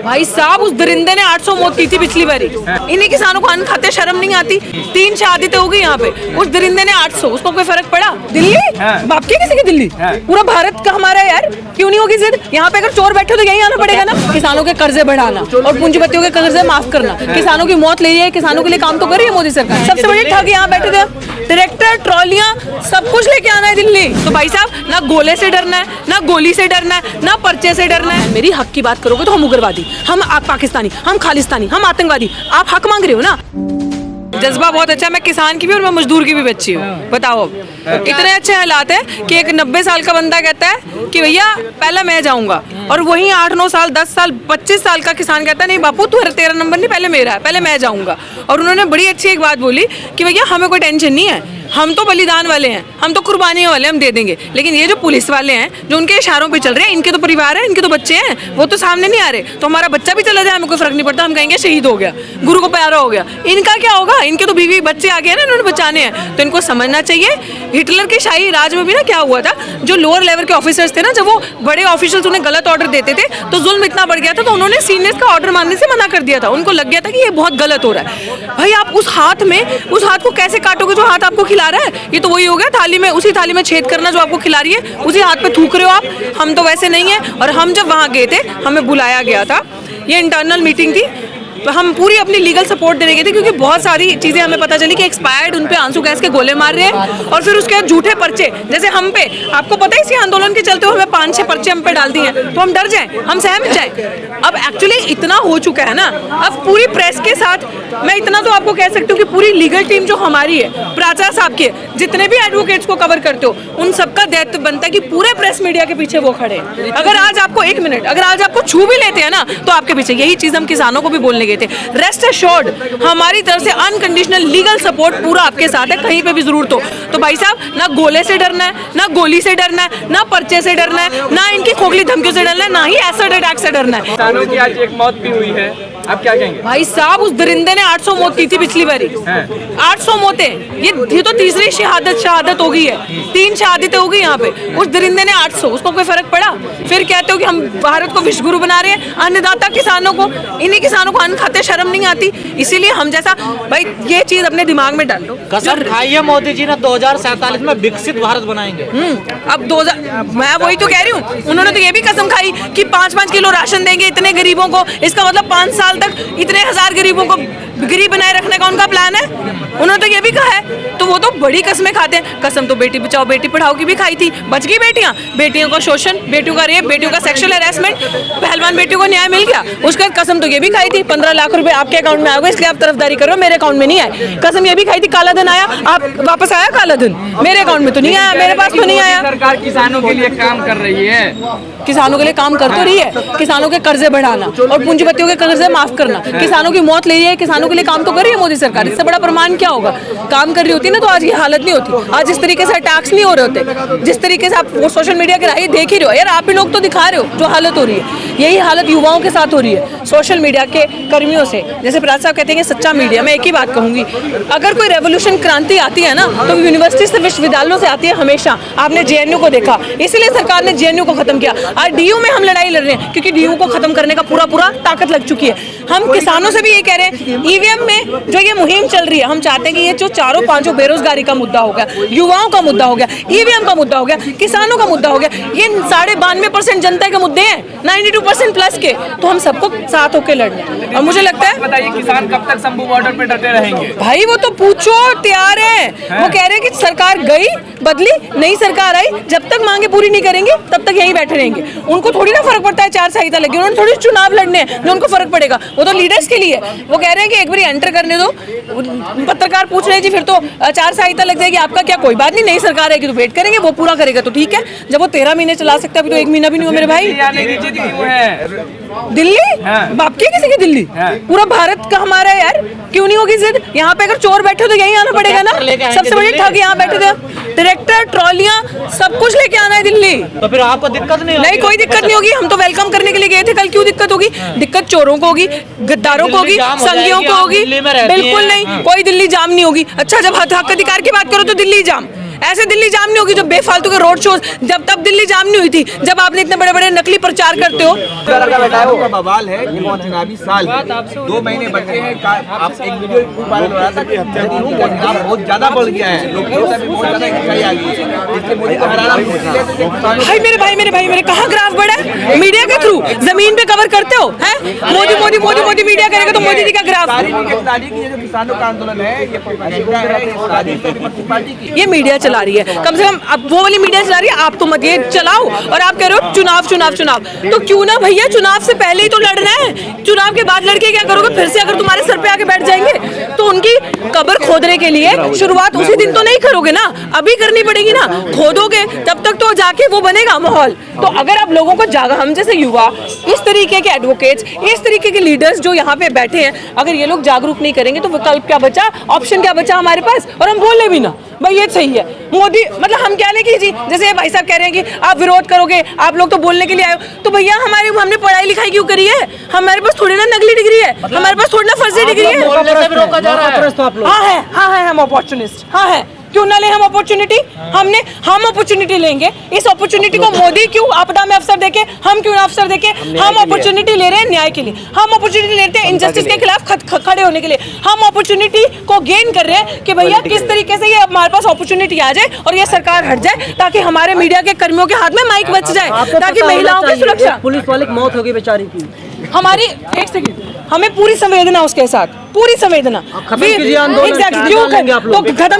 भाई साहब उस दरिंदे ने 800 मौत की थी पिछली बारी। इन्हीं किसानों को अन्न खाते शर्म नहीं आती। 3 शहादतें हो गई यहाँ पे, उस दरिंदे ने 800, उसको कोई फर्क पड़ा? दिल्ली बाप की किसी की दिल्ली, पूरा भारत का हमारा है यार, क्यों नहीं होगी जिद? यहाँ पे अगर चोर बैठे तो यही आना पड़ेगा ना। किसानों के कर्जे बढ़ाना और पूंजीपतियों के कर्जे माफ करना, किसानों की मौत ले रही है, किसानों के लिए काम तो कर रही है मोदी सरकार। सबसे बड़ी ठग यहाँ बैठे थे, ट्रैक्टर ट्रॉलियां सब कुछ लेके आना है दिल्ली। तो भाई साहब ना गोले से डरना है, ना गोली से डरना है, ना पर्चे से डरना है। मेरी हक की बात करोगे तो हम उग्रवादी, हम पाकिस्तानी, हम खालिस्तानी, हम आतंकवादी। आप हक मांग रहे हो ना। जज्बा बहुत अच्छा है, मैं किसान की भी और मैं मजदूर की भी बच्ची हूँ। बताओ अब इतने अच्छे हालात है कि एक 90 साल का बंदा कहता है कि भैया पहले मैं जाऊंगा, और वहीं 8-9 साल 10 साल 25 साल का किसान कहता है नहीं बापू तेरा नंबर नहीं, पहले मेरा है, पहले मैं जाऊंगा। और उन्होंने बड़ी अच्छी एक बात बोली कि भैया हमें कोई टेंशन नहीं है, हम तो बलिदान वाले हैं, हम तो कुर्बानियों वाले, हम दे देंगे। लेकिन ये जो पुलिस वाले हैं जो उनके इशारों पे चल रहे हैं, इनके तो परिवार है, इनके तो बच्चे हैं, वो तो सामने नहीं आ रहे। तो हमारा बच्चा भी चला जाए हमें कोई फर्क नहीं पड़ता, हम कहेंगे शहीद हो गया, गुरु को प्यारा हो गया। इनका क्या होगा? इनके तो बीवी बच्चे आ गए ना, इन्होंने बचाने हैं। तो इनको समझना चाहिए हिटलर के शाही राज में भी ना क्या हुआ था, जो लोअर लेवल के ऑफिसर्स थे ना, जब वो बड़े ऑफिशियल्स उन्हें गलत ऑर्डर देते थे तो जुल्म इतना बढ़ गया था, तो उन्होंने सीनियर्स का ऑर्डर मानने से मना कर दिया था। उनको लग गया था कि ये बहुत गलत हो रहा है। भाई आप उस हाथ को कैसे काटोगे जो हाथ आपको खिला रहा है? ये तो वही हो गया थाली में, उसी थाली में छेद करना जो आपको खिला रही है, उसी हाथ पे थूक रहे हो आप। हम तो वैसे नहीं है। और हम जब वहाँ गए थे, हमें बुलाया गया था, ये इंटरनल मीटिंग थी, तो हम पूरी अपनी लीगल सपोर्ट देने गए थे, क्योंकि बहुत सारी चीज़ें हमें पता चली कि एक्सपायर्ड उन पे आंसू गैस के गोले मार रहे हैं, और फिर उसके बाद झूठे पर्चे, जैसे हम पे, आपको पता है इसी आंदोलन के चलते हुए हमें 5-6 पर्चे हम पे डाल दिए हैं, तो हम डर जाएं, हम सहम जाएं। अब एक्चुअली इतना हो चुका है ना, अब पूरी प्रेस के साथ मैं इतना तो आपको कह सकती हूँ कि पूरी लीगल टीम जो हमारी है, प्राचार्य साहब के जितने भी एडवोकेट्स को कवर करते हो, उन सबका दायित्व बनता है कि पूरे प्रेस मीडिया के पीछे वो खड़े हैं। अगर आज आपको 1 मिनट, अगर आज आपको छू भी लेते हैं ना, तो आपके पीछे, यही चीज़ हम किसानों को भी बोलने गए थे। रेस्ट एश्योर्ड हमारी तरफ से अनकंडीशनल लीगल सपोर्ट पूरा आपके साथ है, कहीं पे भी जरूरत हो। तो भाई साहब ना गोले से डरना है, ना गोली से डरना है, ना पर्चे से डरना है, ना इनकी खोखली धमकियों से डरना है, ना ही एसिड अटैक से डरना है। किसानों की आज एक मौत भी हुई है, आप क्या कहेंगे? भाई साहब उस दरिंदे ने 800 मौत की थी पिछली बारी। 800 मौतें, ये तो तीसरी शहादत हो गई है। 3 शहादतें हो गई यहाँ पे, उस दरिंदे ने 800, उसको कोई फर्क पड़ा? फिर कहते हो कि हम भारत को विश्व गुरु बना रहे हैं। अन्नदाता किसानों को, इन्हीं किसानों को अन्न खाते शर्म नहीं आती। इसीलिए हम जैसा, भाई ये चीज अपने दिमाग में डाल लो। कसम खाई है मोदी जी ने 2047 में विकसित भारत बनाएंगे। अब 2000, मैं वही तो कह रही हूँ, उन्होंने तो ये भी कसम खाई कि 5-5 किलो राशन देंगे इतने गरीबों को। इसका मतलब 5 साल तक इतने 1000 गरीबों को गरीब बनाए रखने का उनका प्लान है। उन्होंने तो ये भी कहा है, तो वो तो बड़ी कसमें खाते हैं। कसम तो बेटी बचाओ बेटी पढ़ाओ की भी खाई थी, बच गई बेटियों का शोषण, बेटियों का रेप, बेटियों का सेक्सुअल हैरेसमेंट, पहलवान बेटियों को न्याय मिल गया। उसका कसम तो ये भी खाई थी 15 लाख रुपए आपके अकाउंट में आएगा, इसलिए आप तरफदारी कर रहे हो, मेरे अकाउंट में नहीं आए। कसम ये भी खाई थी काला धन आया, आप वापस आया काला धन, मेरे अकाउंट में तो नहीं आया, मेरे पास तो नहीं आया। सरकार किसानों के लिए काम कर रही है, किसानों के लिए काम कर तो रही है, किसानों के कर्जे बढ़ाना और पूंजीपतियों के कर्जे माफ करना, किसानों की मौत ले रही है, किसानों के लिए काम तो कर रही है मोदी सरकार। इससे बड़ा प्रमाण क्या होगा? काम कर रही होती ना तो आज ये हालत नहीं होती, आज इस तरीके से अटैक्स नहीं हो रहे होते, जिस तरीके से आप वो सोशल मीडिया के राही देख ही रहे हो यार। आप ही लोग तो दिखा रहे हो जो हालत हो रही है, यही हालत युवाओं के साथ हो रही है सोशल मीडिया के कर्मियों से। जैसे प्राचार्य साहब कहते हैं सच्चा मीडिया, मैं एक ही बात कहूंगी, अगर कोई रेवोल्यूशन क्रांति आती है ना तो यूनिवर्सिटी से, विश्वविद्यालयों से आती है हमेशा। आपने जेएनयू को देखा, इसलिए सरकार ने जेएनयू को खत्म किया। आज डीयू में हम लड़ाई लड़ रहे हैं क्योंकि डीयू को खत्म करने का पूरा ताकत लग चुकी है। हम किसानों से भी ये कह रहे हैं, ईवीएम में जो ये मुहिम चल रही है, हम चाहते हैं कि ये जो 4-5 बेरोजगारी का मुद्दा हो गया, युवाओं का मुद्दा हो गया, ईवीएम का मुद्दा हो गया, किसानों का मुद्दा हो गया, ये 92.5% जनता के मुद्दे हैं, 92% प्लस के, तो हम सबको साथ होकर लड़ना। और मुझे लगता है, बताइए किसान कब तक शंभू बॉर्डर पे डटे रहेंगे? भाई वो तो पूछो, तैयार है। वो कह रहे हैं कि सरकार गई बदली, नई सरकार आई, जब तक मांगे पूरी नहीं करेंगे तब तक यहीं बैठे रहेंगे। उनको थोड़ी ना फर्क पड़ता है चार संहिता लगी, उन्होंने थोड़ी चुनाव लड़ने हैं जो उनको फर्क पड़ेगा, वो तो लीडर्स के लिए। वो कह रहे हैं कि एक बार एंटर करने दो। पत्रकार पूछ रहे हैं जी फिर तो चार संहिता लग जाएगी, आपका क्या? कोई बात नहीं, नई सरकार आएगी तो वेट करेंगे, वो पूरा करेगा तो ठीक है। जब वो 13 महीने चला सकता है, अभी तो 1 महीना भी नहीं हुआ मेरे भाई। दिल्ली बाप की किसी की दिल्ली, पूरा भारत का हमारा है यार, क्यों नहीं होगी जिद? यहाँ पे अगर चोर बैठे तो यहीं आना पड़ेगा ना। सबसे बड़ी ठग यहाँ बैठे थे, ट्रैक्टर ट्रॉलियां सब कुछ लेके आना है दिल्ली। तो फिर आपको दिक्कत नहीं कोई दिक्कत नहीं होगी, हम तो वेलकम करने के लिए गए थे। कल क्यों दिक्कत होगी? दिक्कत चोरों को होगी, गद्दारों को होगी, संघियों को होगी। बिल्कुल नहीं, कोई दिल्ली जाम नहीं होगी। अच्छा जब हक अधिकार की बात करो तो दिल्ली जाम, ऐसे दिल्ली जाम नहीं होगी जो बेफालतू के रोड शोज, जब तब दिल्ली जाम नहीं हुई थी जब आपने इतने बड़े बड़े नकली प्रचार करते हो। का बवाल है कि वो चुनावी साल 2 महीने बचे हैं। आप एक वीडियो वायरल हो रहा था कि आप बहुत ज्यादा बढ़ गया है, लोकप्रियता भी बहुत ज्यादा इकाई आ गई है, इसलिए मोदी को हराना मुश्किल है। भाई मेरे कहाँ ग्राफ बढ़ा है? मीडिया के थ्रू जमीन पे कवर करते हो हैं? मोदी मोदी मोदी मोदी मीडिया करेगा तो मोदी जी का ग्राफ। ये जो किसानों का आंदोलन है, ये प्रोपेगेंडा है, ये साजिश है विपक्षी पार्टी की। ये मीडिया चला रही है, कम से कम अब वो वाली मीडिया चला रही है, आप तो मत ये चलाओ। और आप कह रहे हो चुनाव चुनाव चुनाव, तो क्यों ना भैया चुनाव से पहले ही तो लड़ना है। चुनाव के बाद लड़के क्या करोगे? फिर से अगर तुम्हारे सर पे आके बैठ जाएंगे तो उनकी कब्र खोदने के लिए शुरुआत उसी दिन तो नहीं करोगे ना, अभी करनी पड़ेगी ना। खोदोगे तब तक तो जाके वो बनेगा माहौल। तो अगर आप लोगों को जागा, हम जैसे युवा, इस तरीके के एडवोकेट्स, इस तरीके के लीडर्स जो यहाँ पे बैठे हैं, अगर ये लोग जागरूक नहीं करेंगे तो विकल्प क्या बचा, ऑप्शन क्या बचा हमारे पास? और हम बोले भी ना भाई ये सही है मोदी, मतलब हम क्या लेंगे जी? जैसे भाई साहब कह रहे हैं कि आप विरोध करोगे, आप लोग तो बोलने के लिए आए हो, तो भैया हमने पढ़ाई लिखाई क्यों करी है? हमारे पास थोड़ी ना नकली डिग्री है, हमारे पास थोड़ी ना फर्जी डिग्री है। हाँ है हम अपॉर्चुनिस्ट, हाँ है, क्यों ना ले हम अपॉर्चुनिटी? हम अपॉर्चुनिटी लेंगे। इस अपॉर्चुनिटी को मोदी क्यों आपदा में अवसर देके, हम क्यों ना अवसर देके? हम अपॉर्चुनिटी ले रहे हैं न्याय के लिए, हम अपॉर्चुनिटी लेते हैं इनजस्टिस के खिलाफ खड़े होने के लिए, हम अपॉर्चुनिटी को गेन कर रहे हैं कि भैया किस तरीके से ये हमारे पास अपॉर्चुनिटी आ जाए और ये सरकार हट जाए, ताकि हमारे मीडिया के कर्मियों के हाथ में माइक बच जाए, ताकि महिलाओं की सुरक्षा। पुलिस वाले की मौत हो गई बेचारी की, हमारी एक सेकंड, हमें पूरी संवेदना उसके साथ, पूरी संवेदना। तो खत्म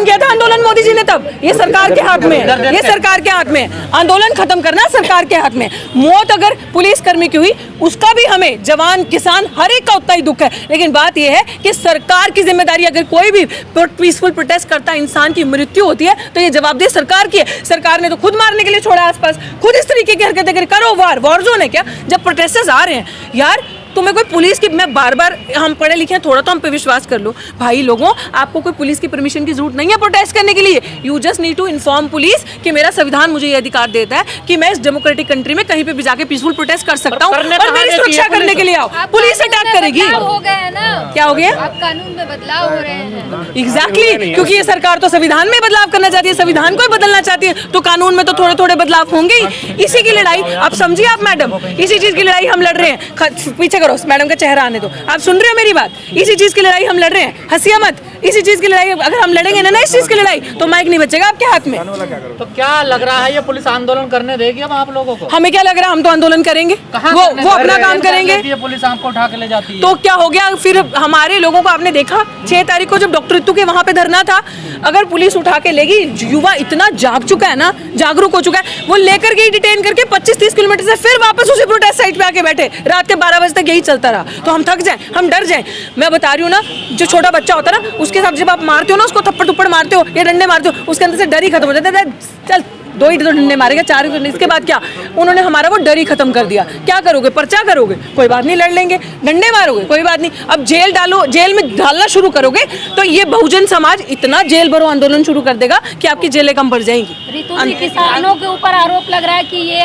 किया था आंदोलन मोदी जी ने तब। ये सरकार के हाथ में है, ये सरकार के हाथ में है। आंदोलन खत्म करना सरकार के हाथ में। मौत अगर पुलिस कर्मी की हुई, उसका भी हमें, जवान किसान हर एक का उतना ही दुख है। लेकिन बात यह है कि सरकार की जिम्मेदारी, अगर कोई भी पीसफुल प्रोटेस्ट करता इंसान की मृत्यु होती है तो ये जवाबदेही सरकार की है। सरकार ने तो खुद मारने के लिए छोड़ा आसपास, खुद इस तरीके की हरकतें करो। वॉर जोन है क्या जब प्रोटेस्टर्स आ रहे हैं? यार तुम्हें कोई पुलिस की, मैं बार बार, हम पढ़े लिखे हैं, थोड़ा तो हम पे विश्वास कर लो भाई। लोगों, आपको कोई पुलिस की परमिशन की जरूरत नहीं है प्रोटेस्ट करने के लिए। You just need to inform police कि मेरा संविधान मुझे ये अधिकार देता है कि मैं इस डेमोक्रेटिक कंट्री में कहीं पे भी जाके पीसफुल प्रोटेस्ट कर सकता हूँ और मेरी सुरक्षा करने के लिए आओ। पुलिस अटैक करेगी। हो गए है ना, क्या हो गया? अब कानून में बदलाव हो रहे हैं। एग्जैक्टली, क्योंकि ये सरकार तो संविधान में बदलाव करना चाहती है, संविधान को ही बदलना चाहती है, तो कानून में तो थोड़े थोड़े बदलाव होंगे ही। इसी की लड़ाई आप समझिए, आप मैडम, इसी चीज की लड़ाई हम लड़ रहे हैं। पीछे करो, मैडम का चेहरा आने दो। आप सुन रहे हो मेरी बात? इसी चीज की लड़ाई हम लड़ रहे हैं, हंसिया मत। इसी चीज की लड़ाई अगर हम लड़ेंगे ना इस चीज की लड़ाई, तो माइक नहीं बचेगा आपके हाथ में। तो क्या लग रहा है, ये पुलिस आंदोलन करने देगी अब आप लोगों को? हमें क्या लग रहा है? हम तो आंदोलन करेंगे, वो अपना काम करेंगे। ये पुलिस आपको उठा के ले जाती है तो क्या हो गया फिर? हमारे लोगों को आपने देखा 6 तारीख को जब डॉक्टर ऋतु के वहां पे धरना था, अगर पुलिस उठा के लेगी, युवा इतना जाग चुका है ना, जागरूक हो चुका है, वो लेकर गई डिटेन करके 25-30 किलोमीटर से, फिर वापस उसी प्रोटेस्ट साइट पे आके बैठे। रात के 12 बजे तक यही चलता रहा। तो हम थक जाए, हम डर जाए? मैं बता रही हूँ ना, जो छोटा बच्चा होता है ना, उसके साथ जब आप मारते हो ना, उसको थप्पड़ थप्पड़ मारते हो या डंडे मारते हो, उसके अंदर से डर ही खत्म हो जाता है। चल 2 ही तो डंडे मारेगा, 4 इसके बाद क्या? उन्होंने हमारा वो डर ही खत्म कर दिया। क्या करोगे? पर्चा करोगे? कोई बात नहीं, लड़ लेंगे। डंडे मारोगे? कोई बात नहीं। अब जेल डालो, जेल में डालना शुरू करोगे तो ये बहुजन समाज इतना जेल भरो आंदोलन शुरू कर देगा कि आपकी जेलें कम बढ़ जाएंगी। ऋतु जी, किसानों के ऊपर आरोप लग रहा है कि ये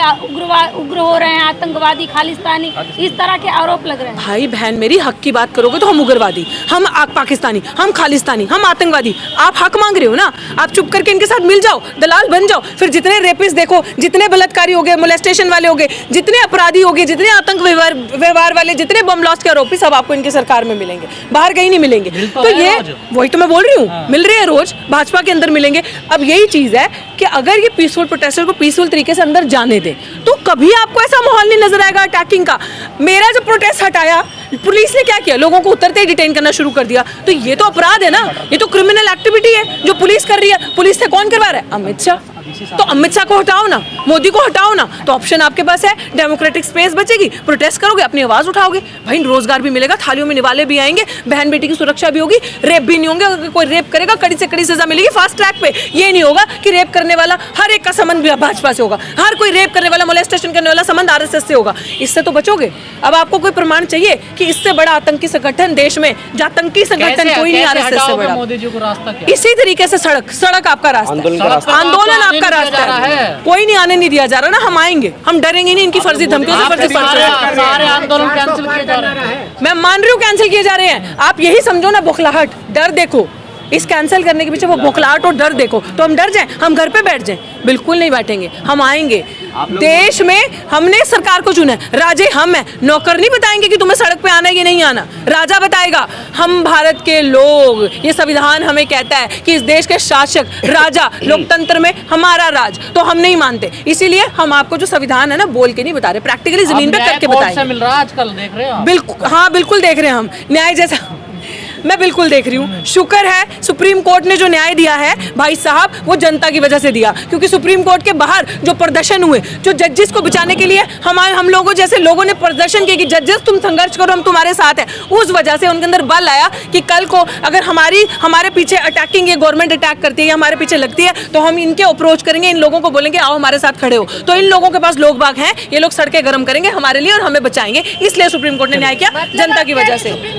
उग्र हो रहे हैं, आतंकवादी, खालिस्तानी, इस तरह के आरोप लग रहे हैं। भाई बहन मेरी, हक की बात करोगे तो हम उग्रवादी, हम पाकिस्तानी, हम खालिस्तानी, हम आतंकवादी। आप हक मांग रहे हो ना, आप चुप करके इनके साथ मिल जाओ, दलाल बन जाओ। फिर जितने रेपिस्ट देखो, जितने बलात्कारी हो गए, मोलेस्टेशन वाले हो गए, जितने अपराधी हो गए, जितने आतंक व्यवहार वाले, जितने बम ब्लास्ट के आरोपी, सब आपको इनके सरकार में मिलेंगे, बाहर कहीं नहीं मिलेंगे। तो ये वही तो मैं बोल रही हूँ, मिल रहे हैं रोज, भाजपा के अंदर मिलेंगे। अब यही चीज है कि अगर ये पीसफुल प्रोटेस्टर को पीसफुल तरीके से अंदर जाने दे तो कभी आपको ऐसा माहौल नहीं नजर आएगा अटैकिंग का। मेरा जब प्रोटेस्ट हटाया, पुलिस ने क्या किया? लोगों को उतरते ही डिटेन करना शुरू कर दिया। तो ये तो अपराध है ना, ये तो क्रिमिनल एक्टिविटी है जो पुलिस कर रही है। पुलिस से कौन करवा रहा है? अमित शाह। तो अमित शाह को हटाओ ना, मोदी को हटाओ ना, तो ऑप्शन आपके पास है, डेमोक्रेटिक स्पेस बचेगी, प्रोटेस्ट करोगे, अपनी आवाज उठाओगे, भाई रोजगार भी मिलेगा, थालियों में निवाले भी आएंगे, बहन बेटी की सुरक्षा भी होगी, रेप भी नहीं होंगे। अगर कोई रेप करेगा कड़ी से कड़ी सजा मिलेगी फास्ट ट्रैक पे। ये नहीं होगा कि रेप करने वाला हर एक का संबंध भाजपा से होगा, हर कोई रेप करने वाला, मोलेस्टेशन करने वाला संबंध आरएसएस से होगा। इससे तो बचोगे। अब आपको कोई प्रमाण चाहिए कि इससे बड़ा आतंकी संगठन देश में, आतंकी संगठन कोई नहीं आरएसएस से बड़ा। मोदी जी को रास्ता क्या? इसी तरीके से सड़क आपका रास्ता, आंदोलन आपका रास्ता है। कोई नहीं आने नहीं दिया जा रहा ना, हम आएंगे, हम डरेंगे नहीं इनकी फर्जी धमकियों से, फर्जी सारे आंदोलन कैंसिल किए जा रहे हैं। मैं मान रही हूँ कैंसिल किए जा रहे हैं। आप यही समझो ना, बौखलाहट, डर देखो, इस कैंसिल करने के पीछे वो बौखलाहट और डर देखो। तो हम डर जाएं, हम घर पे बैठ जाएं? बिल्कुल नहीं बैठेंगे, हम आएंगे। देश में हमने सरकार को चुना है, राजे हम हैं, नौकर नहीं बताएंगे कि तुम्हें सड़क पे आना है कि नहीं आना, राजा बताएगा। हम भारत के लोग, ये संविधान हमें कहता है कि इस देश के शासक राजा, लोकतंत्र में हमारा राज, तो हम नहीं मानते। इसीलिए हम आपको जो संविधान है ना बोल के नहीं बता रहे, प्रैक्टिकली जमीन पे करके बताएंगे। मिल रहा है आजकल, देख रहे हो? बिल्कुल, हाँ बिल्कुल देख रहे हैं हम न्याय जैसा, मैं बिल्कुल देख रही हूँ। शुक्र है सुप्रीम कोर्ट ने जो न्याय दिया है भाई साहब, वो जनता की वजह से दिया, क्योंकि सुप्रीम कोर्ट के बाहर जो प्रदर्शन हुए, जो जजेस को बचाने के लिए हम लोगों जैसे लोगों ने प्रदर्शन किया कि जजेस तुम संघर्ष करो, हम तुम्हारे साथ हैं, उस वजह से उनके अंदर बल आया कि कल को अगर हमारे पीछे अटैकिंग, ये गवर्नमेंट अटैक करती है या हमारे पीछे लगती है, तो हम इनके अप्रोच करेंगे, इन लोगों को बोलेंगे आओ हमारे साथ खड़े हो। तो इन लोगों के पास लोग बाग हैं, ये लोग सड़कें गर्म करेंगे हमारे लिए और हमें बचाएंगे। इसलिए सुप्रीम कोर्ट ने न्याय किया, जनता की वजह से।